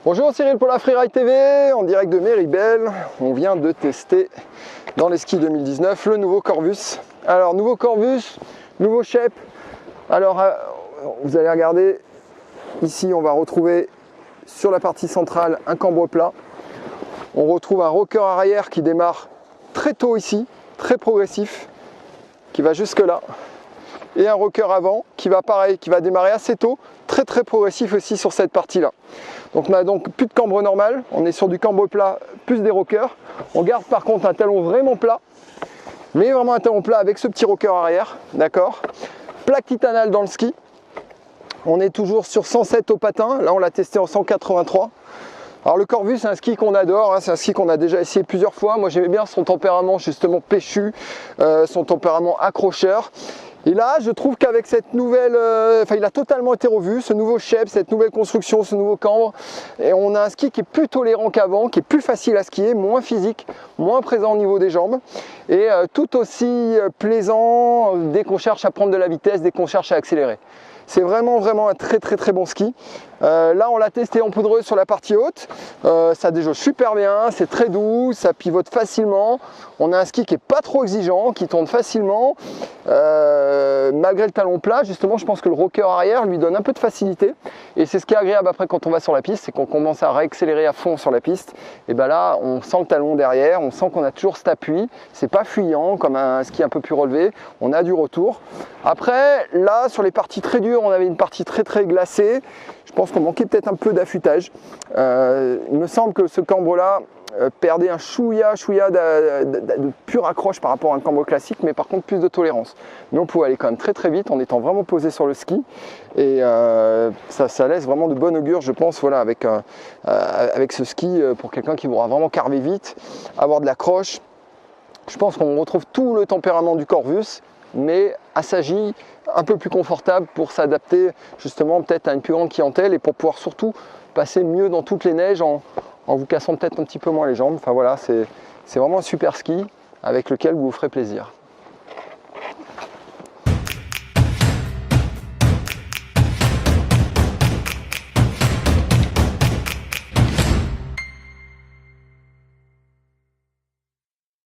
Bonjour, Cyril pour la Freeride TV, en direct de Méribel. On vient de tester dans les skis 2019 le nouveau Corvus. Alors, nouveau Corvus, nouveau shape. Alors, vous allez regarder, ici on va retrouver sur la partie centrale un cambre plat. On retrouve un rocker arrière qui démarre très tôt ici, très progressif, qui va jusque là. Et un rocker avant qui va pareil, qui va démarrer assez tôt, très progressif aussi sur cette partie-là. Donc on a donc plus de cambre normal, on est sur du cambre plat plus des rockers. On garde par contre un talon vraiment plat, mais vraiment un talon plat avec ce petit rocker arrière, d'accord. Plaque titanale dans le ski. On est toujours sur 107 au patin, là on l'a testé en 183. Alors le Corvus, c'est un ski qu'on adore, hein, c'est un ski qu'on a déjà essayé plusieurs fois. Moi j'aimais bien son tempérament justement péchu, son tempérament accrocheur. Et là, je trouve qu'avec cette nouvelle, il a totalement été revu, ce nouveau shape, cette nouvelle construction, ce nouveau cambre. Et on a un ski qui est plus tolérant qu'avant, qui est plus facile à skier, moins physique, moins présent au niveau des jambes. Et tout aussi plaisant dès qu'on cherche à prendre de la vitesse, dès qu'on cherche à accélérer. C'est vraiment un très bon ski. Là on l'a testé en poudreuse sur la partie haute, ça déjauge super bien, c'est très doux, ça pivote facilement. On a un ski qui n'est pas trop exigeant, qui tourne facilement, malgré le talon plat. Justement je pense que le rocker arrière lui donne un peu de facilité, et c'est ce qui est agréable après quand on va sur la piste, c'est qu'on commence à réaccélérer à fond sur la piste, et ben là on sent le talon derrière, on sent qu'on a toujours cet appui, c'est pas fuyant comme un ski un peu plus relevé, on a du retour. Après là sur les parties très dures, on avait une partie très glacée. Je pense qu'on manquait peut-être un peu d'affûtage. Il me semble que ce cambre-là perdait un chouïa de pure accroche par rapport à un cambre classique, mais par contre plus de tolérance. Mais on pouvait aller quand même très vite en étant vraiment posé sur le ski. Et ça laisse vraiment de bon augure, je pense, voilà, avec ce ski, pour quelqu'un qui voudra vraiment carver vite, avoir de l'accroche. Je pense qu'on retrouve tout le tempérament du Corvus, mais assagi, un peu plus confortable pour s'adapter justement peut-être à une plus grande clientèle et pour pouvoir surtout passer mieux dans toutes les neiges en vous cassant peut-être un petit peu moins les jambes. Enfin voilà, c'est vraiment un super ski avec lequel vous vous ferez plaisir.